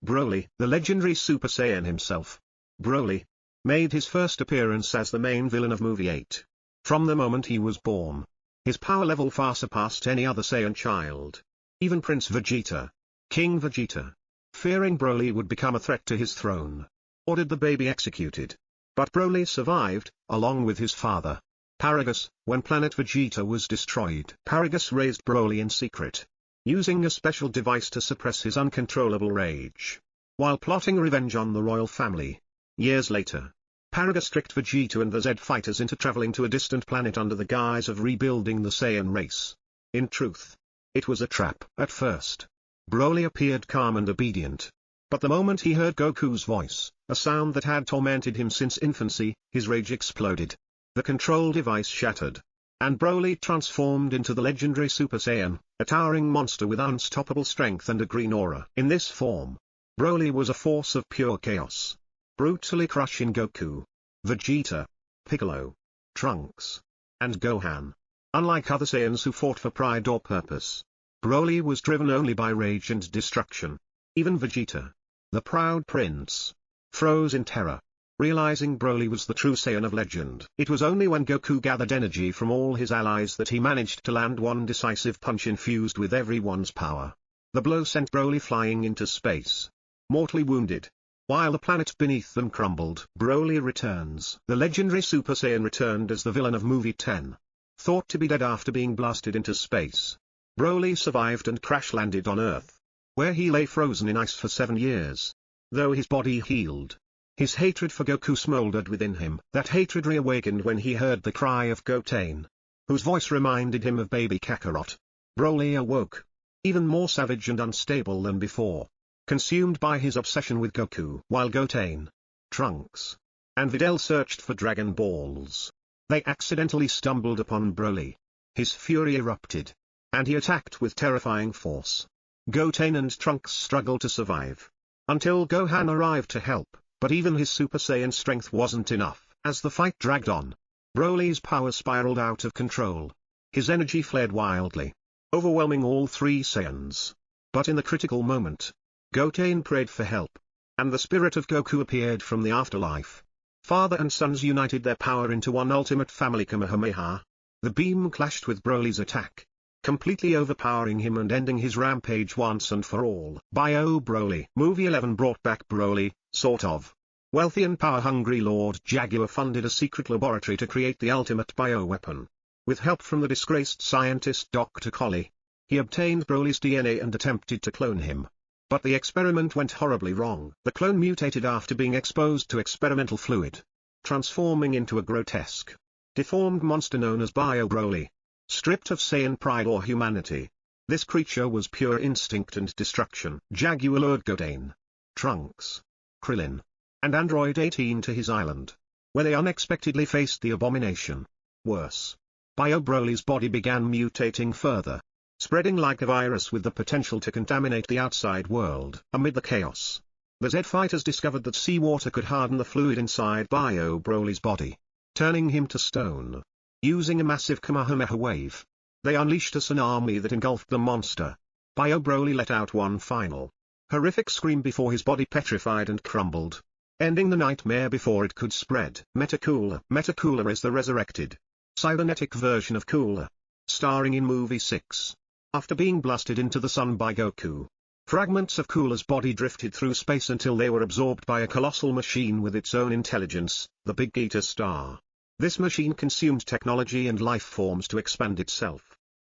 Broly, the legendary Super Saiyan himself. Broly made his first appearance as the main villain of Movie 8. From the moment he was born, his power level far surpassed any other Saiyan child. Even Prince Vegeta, King Vegeta, fearing Broly would become a threat to his throne, ordered the baby executed. But Broly survived, along with his father, Paragus. When planet Vegeta was destroyed, Paragus raised Broly in secret, using a special device to suppress his uncontrollable rage, while plotting revenge on the royal family. Years later, Paragus tricked Vegeta and the Z fighters into traveling to a distant planet under the guise of rebuilding the Saiyan race. In truth, it was a trap. At first, Broly appeared calm and obedient. But the moment he heard Goku's voice, a sound that had tormented him since infancy, his rage exploded. The control device shattered, and Broly transformed into the legendary Super Saiyan, a towering monster with unstoppable strength and a green aura. In this form, Broly was a force of pure chaos, brutally crushing Goku, Vegeta, Piccolo, Trunks, and Gohan. Unlike other Saiyans who fought for pride or purpose, Broly was driven only by rage and destruction. Even Vegeta, the proud prince, froze in terror, realizing Broly was the true Saiyan of legend. It was only when Goku gathered energy from all his allies that he managed to land one decisive punch infused with everyone's power. The blow sent Broly flying into space, mortally wounded. While the planet beneath them crumbled, Broly returns. The legendary Super Saiyan returned as the villain of Movie 10. Thought to be dead after being blasted into space, Broly survived and crash-landed on Earth, where he lay frozen in ice for 7 years. Though his body healed, his hatred for Goku smoldered within him. That hatred reawakened when he heard the cry of Goten, whose voice reminded him of baby Kakarot. Broly awoke, even more savage and unstable than before, consumed by his obsession with Goku. While Goten, Trunks, and Videl searched for DragonBallZ, they accidentally stumbled upon Broly. His fury erupted, and he attacked with terrifying force. Goten and Trunks struggled to survive, until Gohan arrived to help, but even his Super Saiyan strength wasn't enough. As the fight dragged on, Broly's power spiraled out of control. His energy flared wildly, overwhelming all 3 Saiyans. But in the critical moment, Goten prayed for help, and the spirit of Goku appeared from the afterlife. Father and sons united their power into one ultimate family Kamehameha. The beam clashed with Broly's attack, completely overpowering him and ending his rampage once and for all. Bio Broly. Movie 11 brought back Broly, sort of. Wealthy and power-hungry Lord Jaguar funded a secret laboratory to create the ultimate bioweapon. With help from the disgraced scientist Dr. Collie, he obtained Broly's DNA and attempted to clone him. But the experiment went horribly wrong. The clone mutated after being exposed to experimental fluid, transforming into a grotesque, deformed monster known as Bio Broly. Stripped of Saiyan pride or humanity, this creature was pure instinct and destruction. Jaguar lured Goten, Trunks, Krillin, and Android 18 to his island, where they unexpectedly faced the abomination. Worse, Bio Broly's body began mutating further, spreading like a virus with the potential to contaminate the outside world. Amid the chaos, the Z fighters discovered that seawater could harden the fluid inside Bio Broly's body, turning him to stone. Using a massive Kamehameha wave, they unleashed a tsunami that engulfed the monster. Bio Broly let out one final, horrific scream before his body petrified and crumbled, ending the nightmare before it could spread. Metacooler. Metacooler is the resurrected, cybernetic version of Cooler, starring in Movie 6. After being blasted into the sun by Goku, fragments of Cooler's body drifted through space until they were absorbed by a colossal machine with its own intelligence, the Big Eta Star. This machine consumed technology and life forms to expand itself.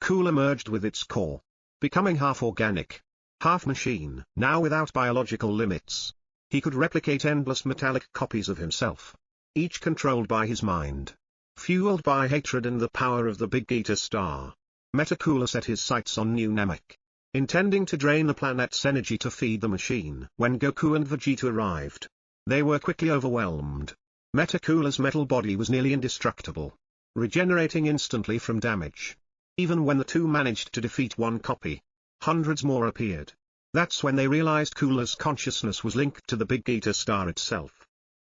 Cooler merged with its core, becoming half organic, half machine. Now without biological limits, he could replicate endless metallic copies of himself, each controlled by his mind. Fueled by hatred and the power of the Big Eta Star, Metacooler set his sights on New Namek, intending to drain the planet's energy to feed the machine. When Goku and Vegeta arrived, they were quickly overwhelmed. Metacooler's metal body was nearly indestructible, regenerating instantly from damage. Even when the two managed to defeat one copy, hundreds more appeared. That's when they realized Cooler's consciousness was linked to the Big Eta Star itself,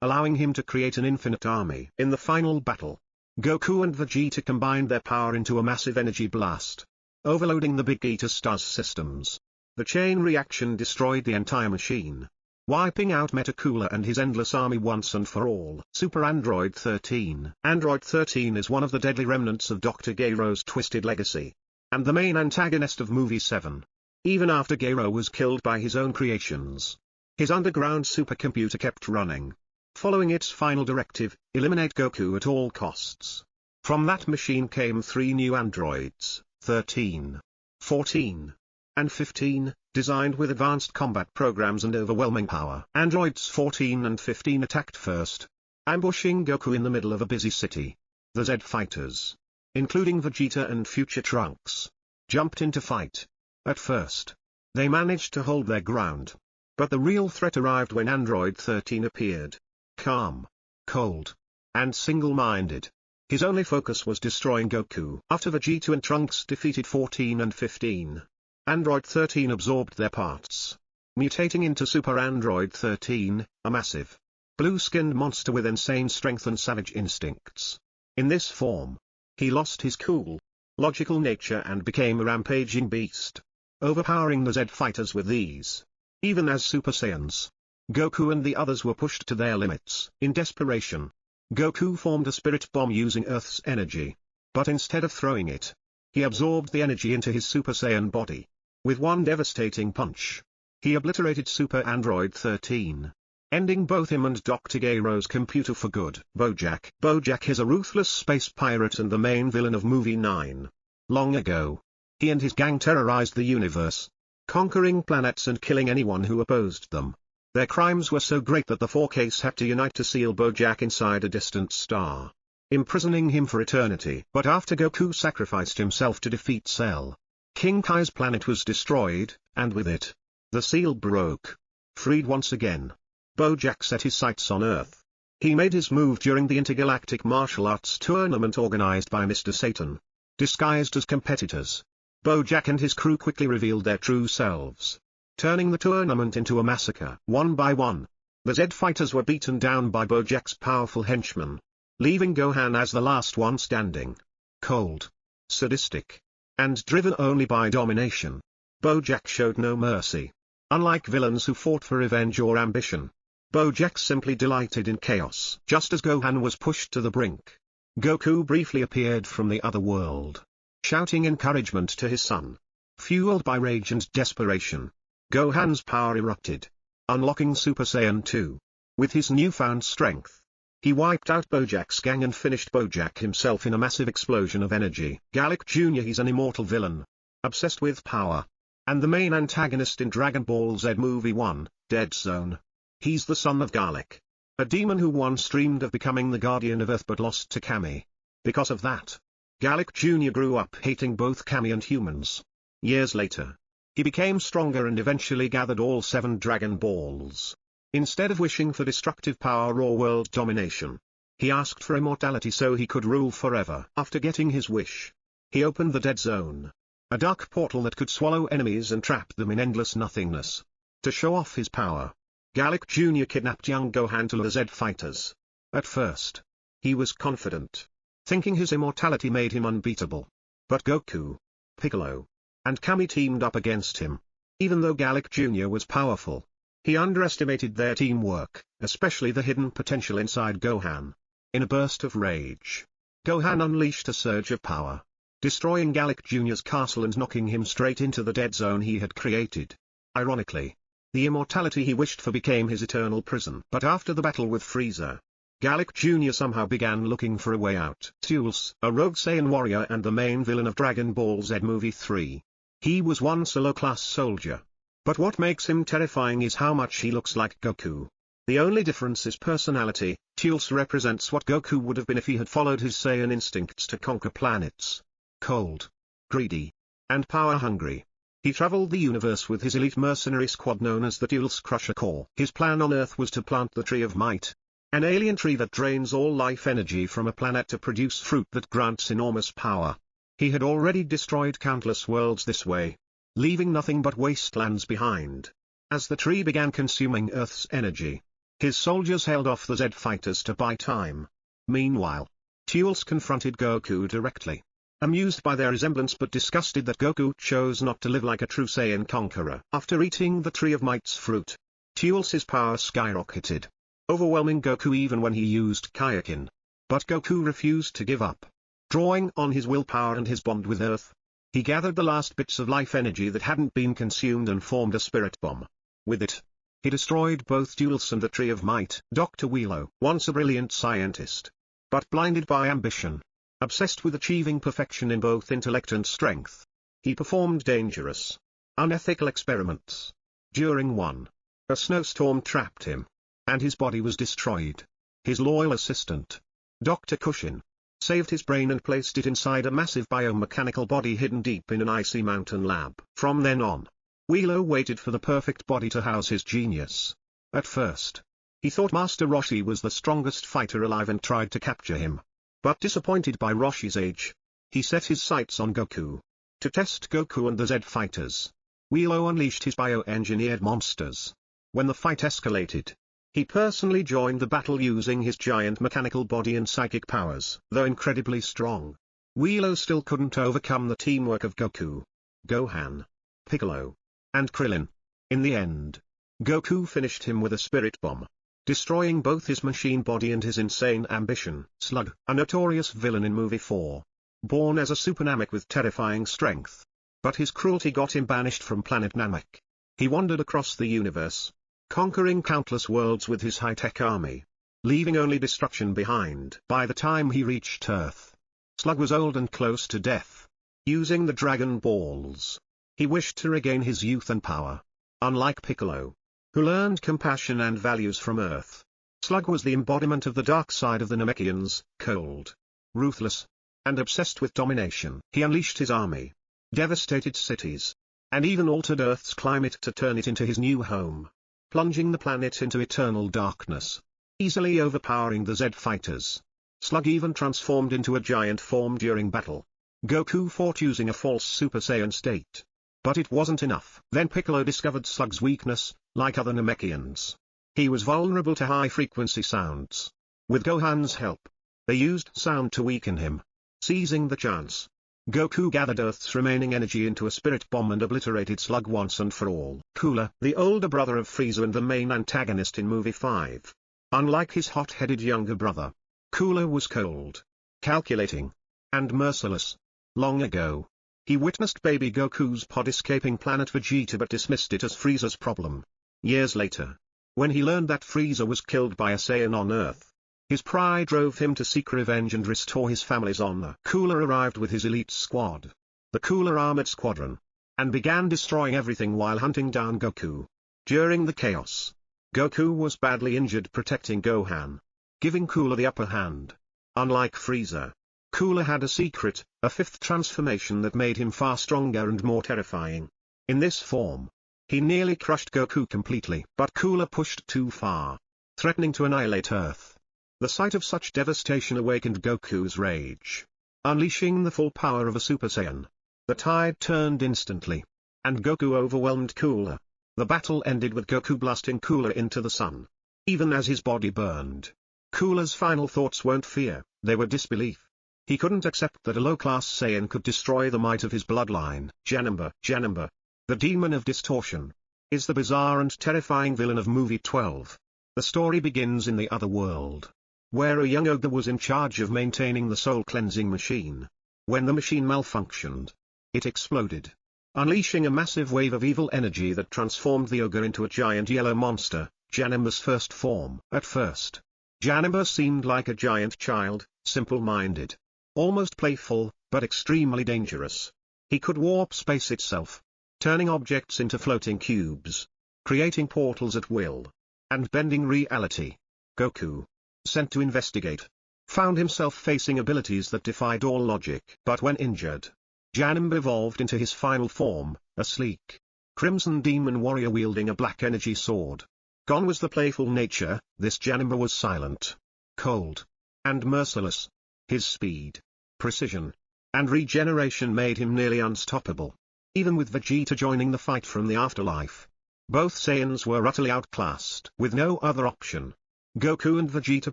allowing him to create an infinite army. In the final battle, Goku and Vegeta combined their power into a massive energy blast, overloading the Big Eta Star's systems. The chain reaction destroyed the entire machine, wiping out Metacooler and his endless army once and for all. Super Android 13. Android 13 is one of the deadly remnants of Dr. Geiro's twisted legacy, and the main antagonist of Movie 7. Even after Geiro was killed by his own creations, his underground supercomputer kept running, following its final directive: eliminate Goku at all costs. From that machine came 3 new androids, 13, 14, and 15, designed with advanced combat programs and overwhelming power. Androids 14 and 15 attacked first, ambushing Goku in the middle of a busy city. The Z fighters, including Vegeta and future Trunks, jumped into fight. At first, they managed to hold their ground, but the real threat arrived when Android 13 appeared. Calm, cold, and single-minded. His only focus was destroying Goku. After Vegeta and Trunks defeated 14 and 15, Android 13 absorbed their parts, mutating into Super Android 13, a massive, blue-skinned monster with insane strength and savage instincts. In this form, he lost his cool, logical nature and became a rampaging beast, overpowering the Z fighters with ease. Even as Super Saiyans, Goku and the others were pushed to their limits. In desperation, Goku formed a spirit bomb using Earth's energy. But instead of throwing it, he absorbed the energy into his Super Saiyan body. With one devastating punch, he obliterated Super Android 13, ending both him and Dr. Geiro's computer for good. Bojack. Bojack is a ruthless space pirate and the main villain of Movie 9. Long ago, he and his gang terrorized the universe, conquering planets and killing anyone who opposed them. Their crimes were so great that the 4Ks had to unite to seal Bojack inside a distant star, imprisoning him for eternity. But after Goku sacrificed himself to defeat Cell, King Kai's planet was destroyed, and with it, the seal broke. Freed once again, Bojack set his sights on Earth. He made his move during the intergalactic martial arts tournament organized by Mr. Satan. Disguised as competitors, Bojack and his crew quickly revealed their true selves, turning the tournament into a massacre. One by one, the Z fighters were beaten down by Bojack's powerful henchmen, leaving Gohan as the last one standing. Cold, sadistic, and driven only by domination, Bojack showed no mercy. Unlike villains who fought for revenge or ambition, Bojack simply delighted in chaos. Just as Gohan was pushed to the brink, Goku briefly appeared from the other world, shouting encouragement to his son. Fueled by rage and desperation, Gohan's power erupted, unlocking Super Saiyan 2. With his newfound strength, he wiped out Bojack's gang and finished Bojack himself in a massive explosion of energy. Galick Jr. He's an immortal villain, obsessed with power, and the main antagonist in DragonBallZ Movie 1, Dead Zone. He's the son of Galick, a demon who once dreamed of becoming the guardian of Earth but lost to Kami. Because of that, Galick Jr. grew up hating both Kami and humans. Years later, he became stronger and eventually gathered all 7 Dragon Balls. Instead of wishing for destructive power or world domination, he asked for immortality so he could rule forever. After getting his wish, he opened the Dead Zone, a dark portal that could swallow enemies and trap them in endless nothingness. To show off his power, Galick Jr. kidnapped young Gohan to lure the Z fighters. At first, he was confident, thinking his immortality made him unbeatable. But Goku, Piccolo, and Kami teamed up against him. Even though Galick Jr. was powerful, he underestimated their teamwork, especially the hidden potential inside Gohan. In a burst of rage, Gohan unleashed a surge of power, destroying Galick Jr.'s castle and knocking him straight into the dead zone he had created. Ironically, the immortality he wished for became his eternal prison. But after the battle with Frieza, Galick Jr. somehow began looking for a way out. Turles, a rogue Saiyan warrior and the main villain of DragonBallZ Movie 3. He was once a low-class soldier. But what makes him terrifying is how much he looks like Goku. The only difference is personality. Turles represents what Goku would have been if he had followed his Saiyan instincts to conquer planets. Cold, greedy, and power-hungry. He traveled the universe with his elite mercenary squad known as the Turles Crusher Corps. His plan on Earth was to plant the Tree of Might, an alien tree that drains all life energy from a planet to produce fruit that grants enormous power. He had already destroyed countless worlds this way, leaving nothing but wastelands behind. As the tree began consuming Earth's energy, his soldiers held off the Z fighters to buy time. Meanwhile, Turles confronted Goku directly. Amused by their resemblance but disgusted that Goku chose not to live like a true Saiyan conqueror. After eating the Tree of Might's fruit, Turles' power skyrocketed, overwhelming Goku even when he used Kaioken. But Goku refused to give up. Drawing on his willpower and his bond with Earth, he gathered the last bits of life energy that hadn't been consumed and formed a spirit bomb. With it, he destroyed both Turles and the Tree of Might. Dr.Wheelo, once a brilliant scientist, but blinded by ambition, obsessed with achieving perfection in both intellect and strength, he performed dangerous, unethical experiments. During one, a snowstorm trapped him, and his body was destroyed. His loyal assistant, Dr. Cushion, saved his brain and placed it inside a massive biomechanical body hidden deep in an icy mountain lab. From then on, Wheelo waited for the perfect body to house his genius. At first, he thought Master Roshi was the strongest fighter alive and tried to capture him. But disappointed by Roshi's age, he set his sights on Goku. To test Goku and the Z fighters, Wheelo unleashed his bioengineered monsters. When the fight escalated, he personally joined the battle using his giant mechanical body and psychic powers. Though incredibly strong, Wheelo still couldn't overcome the teamwork of Goku, Gohan, Piccolo, and Krillin. In the end, Goku finished him with a spirit bomb, destroying both his machine body and his insane ambition. Slug, a notorious villain in Movie 4. Born as a super Namek with terrifying strength, but his cruelty got him banished from planet Namek. He wandered across the universe, conquering countless worlds with his high-tech army, leaving only destruction behind. By the time he reached Earth, Slug was old and close to death. Using the DragonBallZ, he wished to regain his youth and power. Unlike Piccolo, who learned compassion and values from Earth, Slug was the embodiment of the dark side of the Namekians, cold, ruthless, and obsessed with domination. He unleashed his army, devastated cities, and even altered Earth's climate to turn it into his new home, plunging the planet into eternal darkness, easily overpowering the Z fighters. Slug even transformed into a giant form during battle. Goku fought using a false Super Saiyan state. But it wasn't enough. Then Piccolo discovered Slug's weakness. Like other Namekians, he was vulnerable to high-frequency sounds. With Gohan's help, they used sound to weaken him. Seizing the chance, Goku gathered Earth's remaining energy into a spirit bomb and obliterated Slug once and for all. Cooler, the older brother of Frieza and the main antagonist in Movie 5. Unlike his hot-headed younger brother, Cooler was cold, calculating, and merciless. Long ago, he witnessed baby Goku's pod escaping planet Vegeta but dismissed it as Frieza's problem. Years later, when he learned that Frieza was killed by a Saiyan on Earth, his pride drove him to seek revenge and restore his family's honor. Cooler arrived with his elite squad, the Cooler Armored Squadron, and began destroying everything while hunting down Goku. During the chaos, Goku was badly injured protecting Gohan, giving Cooler the upper hand. Unlike Frieza, Cooler had a secret, a fifth transformation that made him far stronger and more terrifying. In this form, he nearly crushed Goku completely. But Cooler pushed too far, threatening to annihilate Earth. The sight of such devastation awakened Goku's rage. Unleashing the full power of a Super Saiyan, the tide turned instantly, and Goku overwhelmed Cooler. The battle ended with Goku blasting Cooler into the sun. Even as his body burned, Cooler's final thoughts weren't fear, they were disbelief. He couldn't accept that a low-class Saiyan could destroy the might of his bloodline. Janemba, the demon of distortion, is the bizarre and terrifying villain of Movie 12. The story begins in the other world, where a young ogre was in charge of maintaining the soul-cleansing machine. When the machine malfunctioned, it exploded, unleashing a massive wave of evil energy that transformed the ogre into a giant yellow monster, Janemba's first form. At first, Janemba seemed like a giant child, simple-minded, almost playful, but extremely dangerous. He could warp space itself, turning objects into floating cubes, creating portals at will, and bending reality. Goku, sent to investigate, found himself facing abilities that defied all logic. But when injured, Janemba evolved into his final form, a sleek, crimson demon warrior wielding a black energy sword. Gone was the playful nature. This Janemba was silent, cold, and merciless. His speed, precision, and regeneration made him nearly unstoppable. Even with Vegeta joining the fight from the afterlife, both Saiyans were utterly outclassed. With no other option, Goku and Vegeta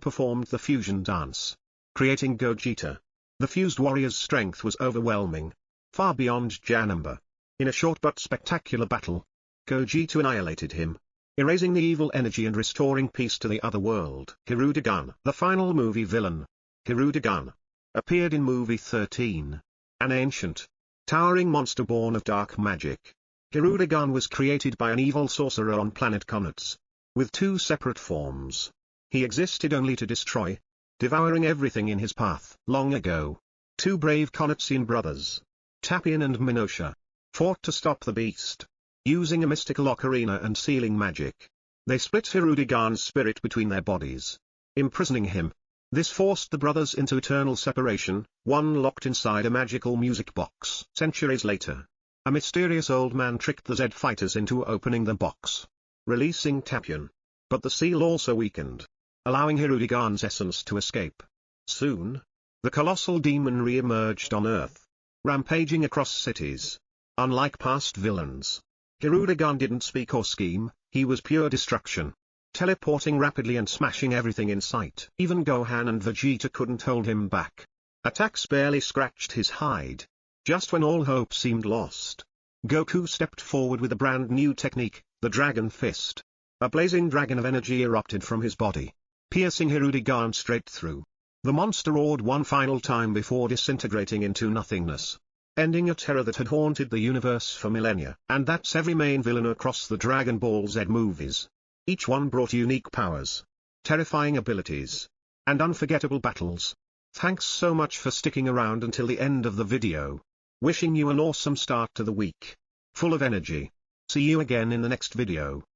performed the fusion dance, creating Gogeta. The fused warrior's strength was overwhelming, far beyond Janemba. In a short but spectacular battle, Gogeta annihilated him. erasing the evil energy and restoring peace to the other world. Hirudegarn, the final movie villain. Hirudegarn appeared in movie 13. An ancient, towering monster born of dark magic. Hirudegarn was created by an evil sorcerer on planet Konitz, with two separate forms. He existed only to destroy, devouring everything in his path. Long ago, two brave Konitzian brothers, Tapian and Minosha, fought to stop the beast, using a mystical ocarina and sealing magic. They split Hirudegarn's spirit between their bodies, imprisoning him. This forced the brothers into eternal separation, one locked inside a magical music box. Centuries later, a mysterious old man tricked the Z fighters into opening the box, releasing Tapian. But the seal also weakened, allowing Hirudegarn's essence to escape. Soon, the colossal demon re-emerged on Earth, rampaging across cities. Unlike past villains, Hirudegarn didn't speak or scheme, he was pure destruction, teleporting rapidly and smashing everything in sight. Even Gohan and Vegeta couldn't hold him back. Attacks barely scratched his hide. Just when all hope seemed lost, Goku stepped forward with a brand new technique, the Dragon Fist. A blazing dragon of energy erupted from his body, piercing Hirudegarn straight through. The monster roared one final time before disintegrating into nothingness, ending a terror that had haunted the universe for millennia. And that's every main villain across the DragonBallZ movies. Each one brought unique powers, terrifying abilities, and unforgettable battles. Thanks so much for sticking around until the end of the video. Wishing you an awesome start to the week, full of energy. See you again in the next video.